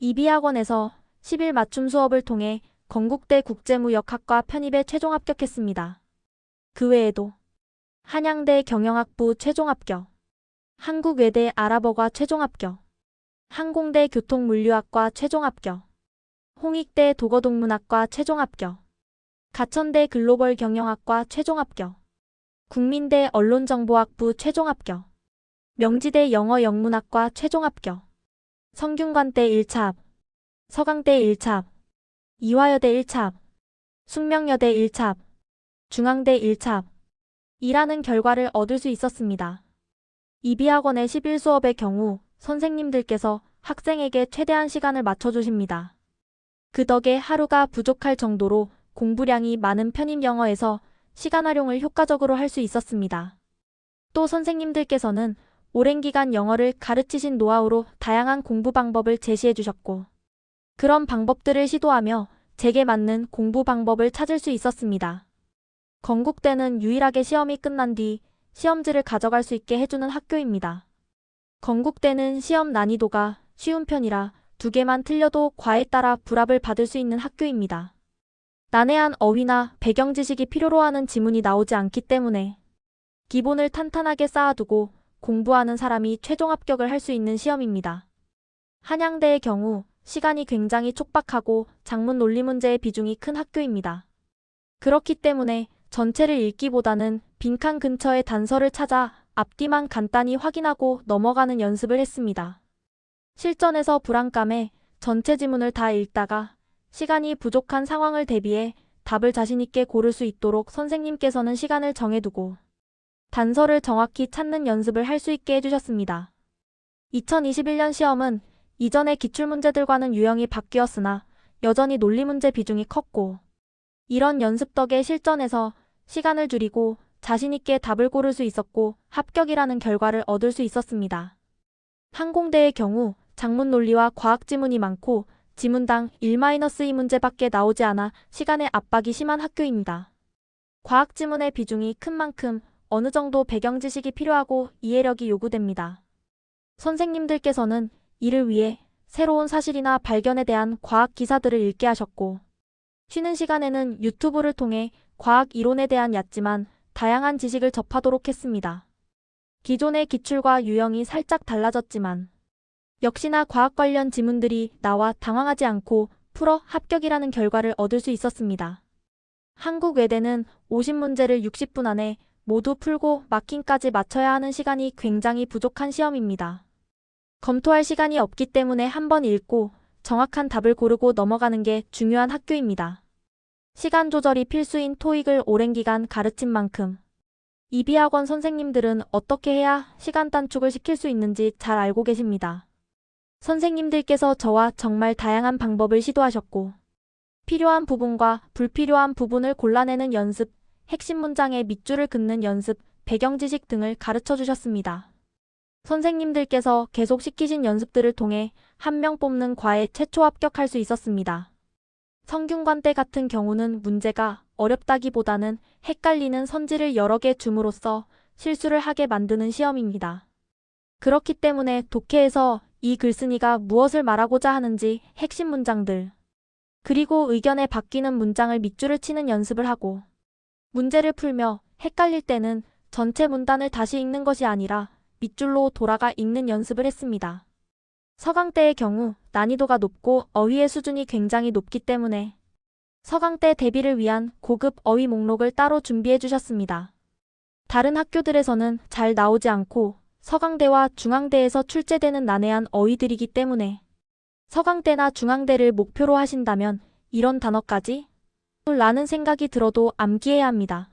이비학원에서 10일 맞춤 수업을 통해 건국대 국제무역학과 편입에 최종 합격했습니다. 그 외에도 한양대 경영학부 최종 합격, 한국외대 아랍어과 최종 합격, 항공대 교통물류학과 최종 합격, 홍익대 도거동문학과 최종 합격, 가천대 글로벌 경영학과 최종 합격, 국민대 언론정보학부 최종 합격, 명지대 영어영문학과 최종 합격, 성균관대 1차, 서강대 1차, 이화여대 1차, 숙명여대 1차, 중앙대 1차, 이라는 결과를 얻을 수 있었습니다. 이비학원의 10일 수업의 경우 선생님들께서 학생에게 최대한 시간을 맞춰주십니다. 그 덕에 하루가 부족할 정도로 공부량이 많은 편입 영어에서 시간 활용을 효과적으로 할 수 있었습니다. 또 선생님들께서는 오랜 기간 영어를 가르치신 노하우로 다양한 공부 방법을 제시해 주셨고, 그런 방법들을 시도하며 제게 맞는 공부 방법을 찾을 수 있었습니다. 건국대는 유일하게 시험이 끝난 뒤 시험지를 가져갈 수 있게 해주는 학교입니다. 건국대는 시험 난이도가 쉬운 편이라 2개만 틀려도 과에 따라 불합을 받을 수 있는 학교입니다. 난해한 어휘나 배경 지식이 필요로 하는 지문이 나오지 않기 때문에 기본을 탄탄하게 쌓아두고 공부하는 사람이 최종 합격을 할 수 있는 시험입니다. 한양대의 경우 시간이 굉장히 촉박하고 작문 논리 문제의 비중이 큰 학교입니다. 그렇기 때문에 전체를 읽기보다는 빈칸 근처의 단서를 찾아 앞뒤만 간단히 확인하고 넘어가는 연습을 했습니다. 실전에서 불안감에 전체 지문을 다 읽다가 시간이 부족한 상황을 대비해 답을 자신있게 고를 수 있도록 선생님께서는 시간을 정해두고 단서를 정확히 찾는 연습을 할 수 있게 해주셨습니다. 2021년 시험은 이전의 기출문제들과는 유형이 바뀌었으나 여전히 논리문제 비중이 컸고, 이런 연습 덕에 실전에서 시간을 줄이고 자신있게 답을 고를 수 있었고 합격이라는 결과를 얻을 수 있었습니다. 항공대의 경우 작문 논리와 과학 지문이 많고 지문당 1-2문제밖에 나오지 않아 시간의 압박이 심한 학교입니다. 과학 지문의 비중이 큰 만큼 어느 정도 배경 지식이 필요하고 이해력이 요구됩니다. 선생님들께서는 이를 위해 새로운 사실이나 발견에 대한 과학 기사들을 읽게 하셨고, 쉬는 시간에는 유튜브를 통해 과학 이론에 대한 얕지만 다양한 지식을 접하도록 했습니다. 기존의 기출과 유형이 살짝 달라졌지만 역시나 과학 관련 지문들이 나와 당황하지 않고 풀어 합격이라는 결과를 얻을 수 있었습니다. 한국외대는 50문제를 60분 안에 모두 풀고 마킹까지 맞춰야 하는 시간이 굉장히 부족한 시험입니다. 검토할 시간이 없기 때문에 한번 읽고 정확한 답을 고르고 넘어가는 게 중요한 학교입니다. 시간 조절이 필수인 토익을 오랜 기간 가르친 만큼 이비학원 선생님들은 어떻게 해야 시간 단축을 시킬 수 있는지 잘 알고 계십니다. 선생님들께서 저와 정말 다양한 방법을 시도하셨고, 필요한 부분과 불필요한 부분을 골라내는 연습, 핵심 문장의 밑줄을 긋는 연습, 배경 지식 등을 가르쳐 주셨습니다. 선생님들께서 계속 시키신 연습들을 통해 한 명 뽑는 과에 최초 합격할 수 있었습니다. 성균관대 같은 경우는 문제가 어렵다기보다는 헷갈리는 선지를 여러 개 줌으로써 실수를 하게 만드는 시험입니다. 그렇기 때문에 독해에서 이 글쓴이가 무엇을 말하고자 하는지 핵심 문장들, 그리고 의견에 바뀌는 문장을 밑줄을 치는 연습을 하고, 문제를 풀며 헷갈릴 때는 전체 문단을 다시 읽는 것이 아니라 밑줄로 돌아가 읽는 연습을 했습니다. 서강대의 경우 난이도가 높고 어휘의 수준이 굉장히 높기 때문에 서강대 대비를 위한 고급 어휘 목록을 따로 준비해 주셨습니다. 다른 학교들에서는 잘 나오지 않고 서강대와 중앙대에서 출제되는 난해한 어휘들이기 때문에 서강대나 중앙대를 목표로 하신다면 이런 단어까지? 라는 생각이 들어도 암기해야 합니다.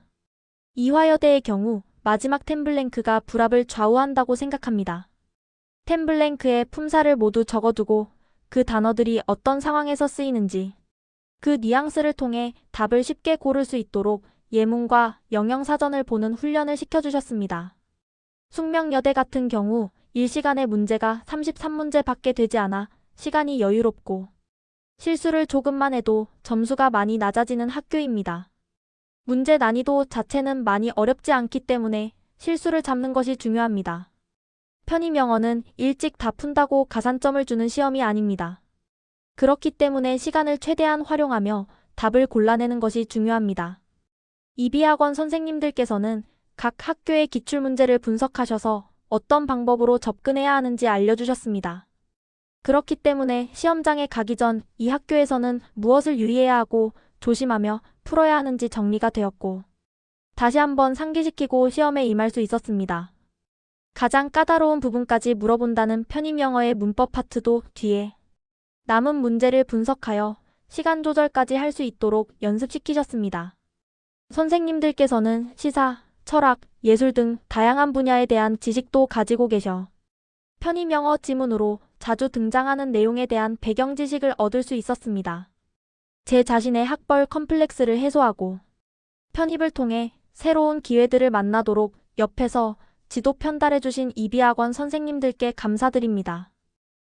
이화여대의 경우 마지막 템블랭크가 불합을 좌우한다고 생각합니다. 템블랭크에 품사를 모두 적어두고 그 단어들이 어떤 상황에서 쓰이는지, 그 뉘앙스를 통해 답을 쉽게 고를 수 있도록 예문과 영영사전을 보는 훈련을 시켜주셨습니다. 숙명여대 같은 경우 1시간의 문제가 33문제밖에 되지 않아 시간이 여유롭고 실수를 조금만 해도 점수가 많이 낮아지는 학교입니다. 문제 난이도 자체는 많이 어렵지 않기 때문에 실수를 잡는 것이 중요합니다. 편입 영어는 일찍 다 푼다고 가산점을 주는 시험이 아닙니다. 그렇기 때문에 시간을 최대한 활용하며 답을 골라내는 것이 중요합니다. 이비학원 선생님들께서는 각 학교의 기출문제를 분석하셔서 어떤 방법으로 접근해야 하는지 알려주셨습니다. 그렇기 때문에 시험장에 가기 전 이 학교에서는 무엇을 유의해야 하고 조심하며 풀어야 하는지 정리가 되었고, 다시 한번 상기시키고 시험에 임할 수 있었습니다. 가장 까다로운 부분까지 물어본다는 편입 영어의 문법 파트도 뒤에 남은 문제를 분석하여 시간 조절까지 할 수 있도록 연습시키셨습니다. 선생님들께서는 시사, 철학, 예술 등 다양한 분야에 대한 지식도 가지고 계셔 편입 영어 지문으로 자주 등장하는 내용에 대한 배경 지식을 얻을 수 있었습니다. 제 자신의 학벌 컴플렉스를 해소하고 편입을 통해 새로운 기회들을 만나도록 옆에서 지도 편달해주신 이비학원 선생님들께 감사드립니다.